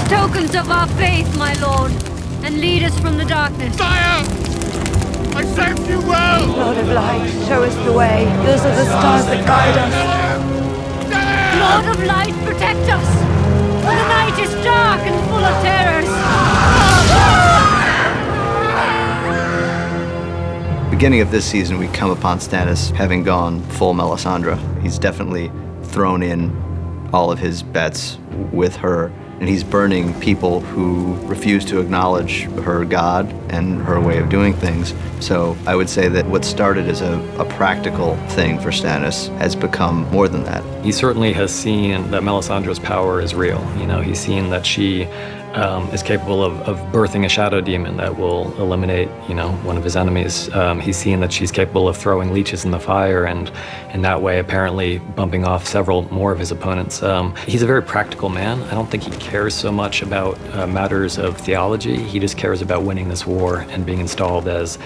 tokens of our faith, my lord, and lead us from the darkness. Sire! I served you well! Lord of Light, show us the way. Those are the stars that guide us. Lord of Light, protect us! For the night is dark and full of terrors. Beginning of this season, we come upon Stannis having gone full Melisandre. He's definitely thrown in all of his bets with her, and he's burning people who refuse to acknowledge her god and her way of doing things. So I would say that what started as a practical thing for Stannis has become more than that. He certainly has seen that Melisandre's power is real. You know, he's seen that she is capable of birthing a shadow demon that will eliminate, you know, one of his enemies. He's seen that she's capable of throwing leeches in the fire and in that way apparently bumping off several more of his opponents. He's a very practical man. I don't think he cares so much about matters of theology. He just cares about winning this war and being installed as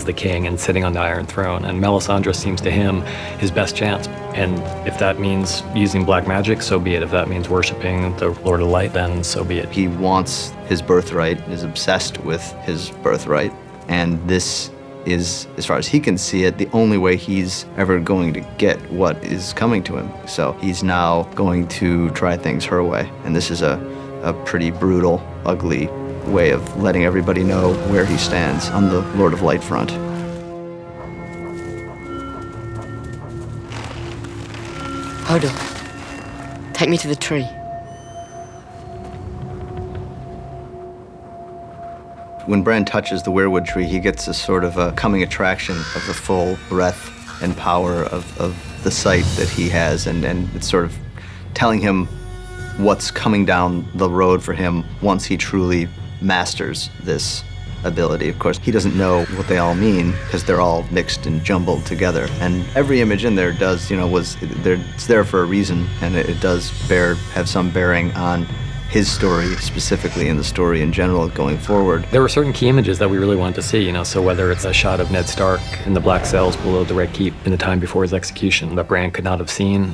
the king and sitting on the Iron Throne. And Melisandre seems to him his best chance. And if that means using black magic, so be it. If that means worshiping the Lord of Light, then so be it. He wants his birthright, is obsessed with his birthright, and this is, as far as he can see it, the only way he's ever going to get what is coming to him. So he's now going to try things her way, and this is a pretty brutal, ugly way of letting everybody know where he stands on the Lord of Light front. Hodor, take me to the tree. When Bran touches the weirwood tree, he gets a sort of a coming attraction of the full breadth and power of the sight that he has, and it's sort of telling him what's coming down the road for him once he truly masters this ability. Of course, he doesn't know what they all mean because they're all mixed and jumbled together. And every image in there does, you know, it's there for a reason, and it does have some bearing on his story specifically and the story in general going forward. There were certain key images that we really wanted to see, you know, so whether it's a shot of Ned Stark in the black cells below the Red Keep in the time before his execution that Bran could not have seen,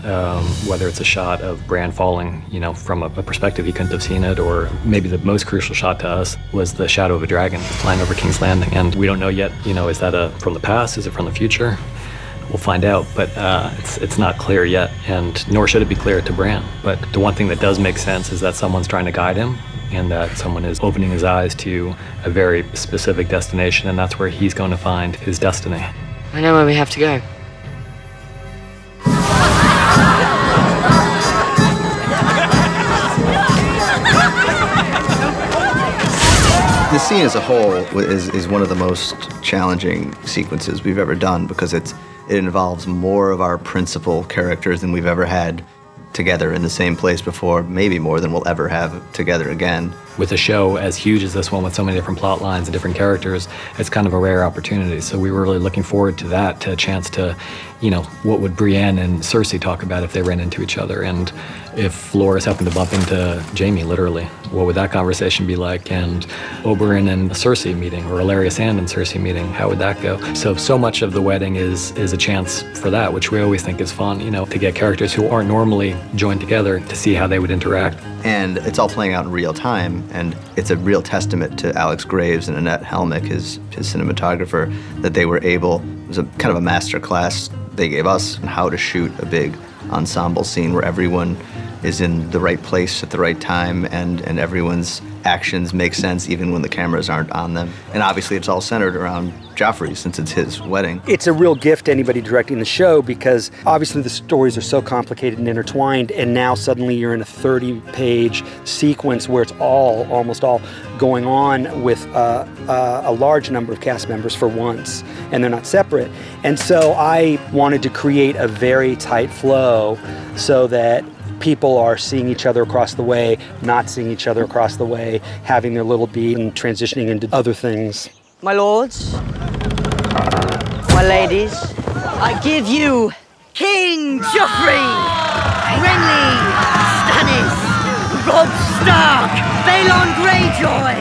whether it's a shot of Bran falling, you know, from a perspective he couldn't have seen it, or maybe the most crucial shot to us was the shadow of a dragon flying over King's Landing. And we don't know yet, you know, is that from the past? Is it from the future? We'll find out, but it's not clear yet, and nor should it be clear to Bran. But the one thing that does make sense is that someone's trying to guide him, and that someone is opening his eyes to a very specific destination, and that's where he's going to find his destiny. I know where we have to go. The scene as a whole is one of the most challenging sequences we've ever done because it involves more of our principal characters than we've ever had together in the same place before, maybe more than we'll ever have together again. With a show as huge as this one with so many different plot lines and different characters, it's kind of a rare opportunity. So we were really looking forward to that, to a chance to, you know, what would Brienne and Cersei talk about if they ran into each other? And if Loras happened to bump into Jaime, literally, what would that conversation be like? And Oberyn and Cersei meeting, or Ilaria Sand and Cersei meeting, how would that go? So much of the wedding is a chance for that, which we always think is fun, you know, to get characters who aren't normally joined together to see how they would interact. And it's all playing out in real time, and it's a real testament to Alex Graves and Annette Helmick, his cinematographer, that they were able, it was a kind of a master class they gave us on how to shoot a big ensemble scene where everyone is in the right place at the right time, and everyone's actions make sense even when the cameras aren't on them. And obviously it's all centered around Joffrey since it's his wedding. It's a real gift to anybody directing the show because obviously the stories are so complicated and intertwined, and now suddenly you're in a 30-page sequence where it's almost all going on with a large number of cast members for once, and they're not separate. And so I wanted to create a very tight flow so that people are seeing each other across the way, not seeing each other across the way, having their little beat and transitioning into other things. My lords, my ladies, I give you King Joffrey, Renly, Stannis, Robb Stark, Balon Greyjoy,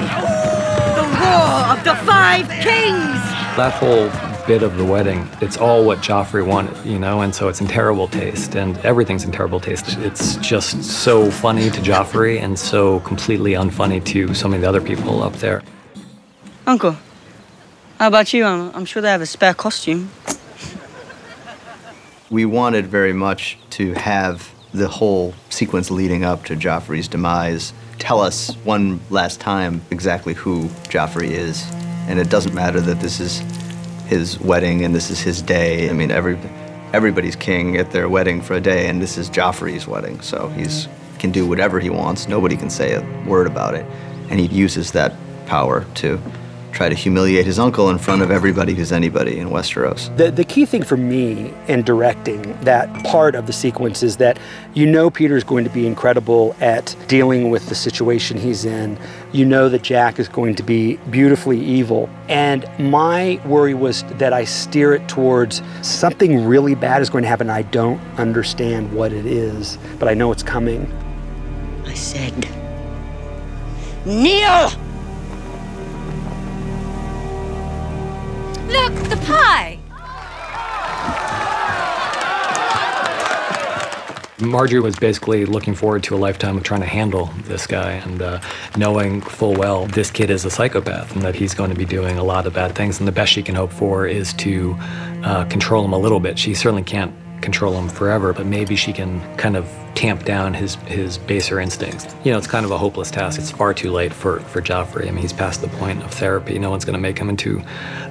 the War of the Five Kings! That whole bit of the wedding, it's all what Joffrey wanted, you know, and so it's in terrible taste, and everything's in terrible taste. It's just so funny to Joffrey and so completely unfunny to so many of the other people up there. Uncle, how about you? I'm sure they have a spare costume. We wanted very much to have the whole sequence leading up to Joffrey's demise tell us one last time exactly who Joffrey is. And it doesn't matter that this is his wedding and this is his day. I mean, everybody's king at their wedding for a day, and this is Joffrey's wedding. So he can do whatever he wants. Nobody can say a word about it. And he uses that power to try to humiliate his uncle in front of everybody who's anybody in Westeros. The key thing for me in directing that part of the sequence is that you know Peter's going to be incredible at dealing with the situation he's in. You know that Jack is going to be beautifully evil. And my worry was that I steer it towards something really bad is going to happen. I don't understand what it is, but I know it's coming. I said, kneel! Look, the pie! Marjorie was basically looking forward to a lifetime of trying to handle this guy and knowing full well this kid is a psychopath and that he's going to be doing a lot of bad things, and the best she can hope for is to control him a little bit. She certainly can't control him forever, but maybe she can kind of tamp down his baser instincts. You know, it's kind of a hopeless task. It's far too late for Joffrey. I mean, he's past the point of therapy. No one's going to make him into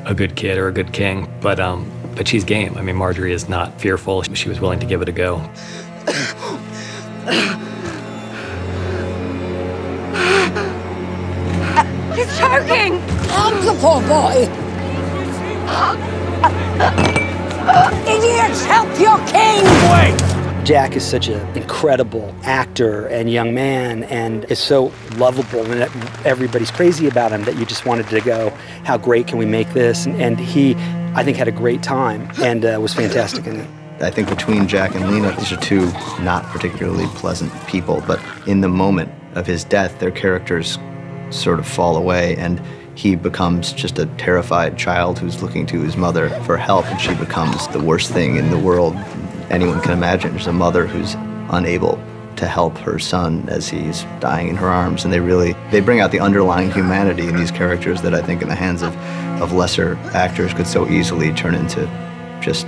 a good kid or a good king, but she's game. I mean, Marjorie is not fearful. She was willing to give it a go. He's choking! Calm the poor boy! Idiots, help your king! Wait! Jack is such an incredible actor and young man and is so lovable, and everybody's crazy about him that you just wanted to go, how great can we make this? And he, I think, had a great time and was fantastic in it. I think between Jack and Lena, these are two not particularly pleasant people, but in the moment of his death, their characters sort of fall away, and he becomes just a terrified child who's looking to his mother for help, and she becomes the worst thing in the world anyone can imagine. There's a mother who's unable to help her son as he's dying in her arms, and they bring out the underlying humanity in these characters that I think in the hands of lesser actors could so easily turn into just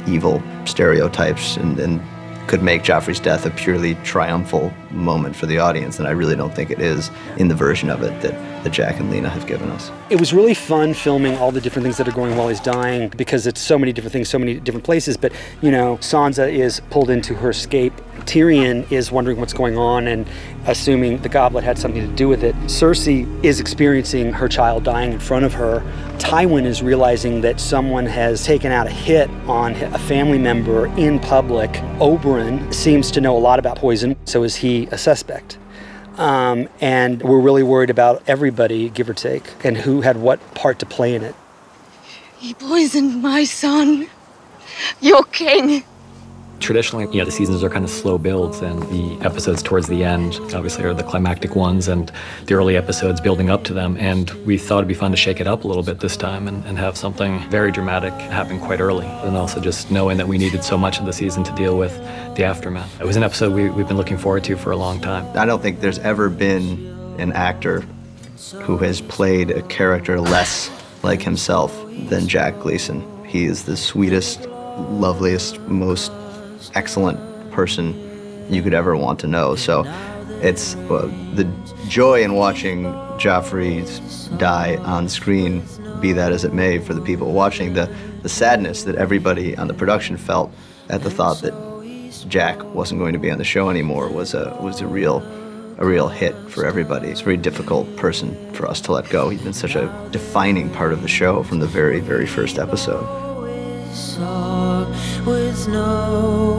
evil stereotypes and could make Joffrey's death a purely triumphal moment for the audience, and I really don't think it is in the version of it that Jack and Lena have given us. It was really fun filming all the different things that are going while he's dying, because it's so many different things, so many different places. But, you know, Sansa is pulled into her escape. Tyrion is wondering what's going on and assuming the goblet had something to do with it. Cersei is experiencing her child dying in front of her. Tywin is realizing that someone has taken out a hit on a family member in public. Oberyn seems to know a lot about poison, so is he a suspect? And we're really worried about everybody, give or take, and who had what part to play in it. He poisoned my son, your king. Traditionally, you know, the seasons are kind of slow builds, and the episodes towards the end obviously are the climactic ones, and the early episodes building up to them. And we thought it'd be fun to shake it up a little bit this time and have something very dramatic happen quite early. And also just knowing that we needed so much of the season to deal with the aftermath. It was an episode we've been looking forward to for a long time. I don't think there's ever been an actor who has played a character less like himself than Jack Gleeson. He is the sweetest, loveliest, most excellent person you could ever want to know. So it's the joy in watching Joffrey die on screen, be that as it may for the people watching, the sadness that everybody on the production felt at the thought that Jack wasn't going to be on the show anymore was a real hit for everybody. It's a very difficult person for us to let go. He's been such a defining part of the show from the very, very first episode. With no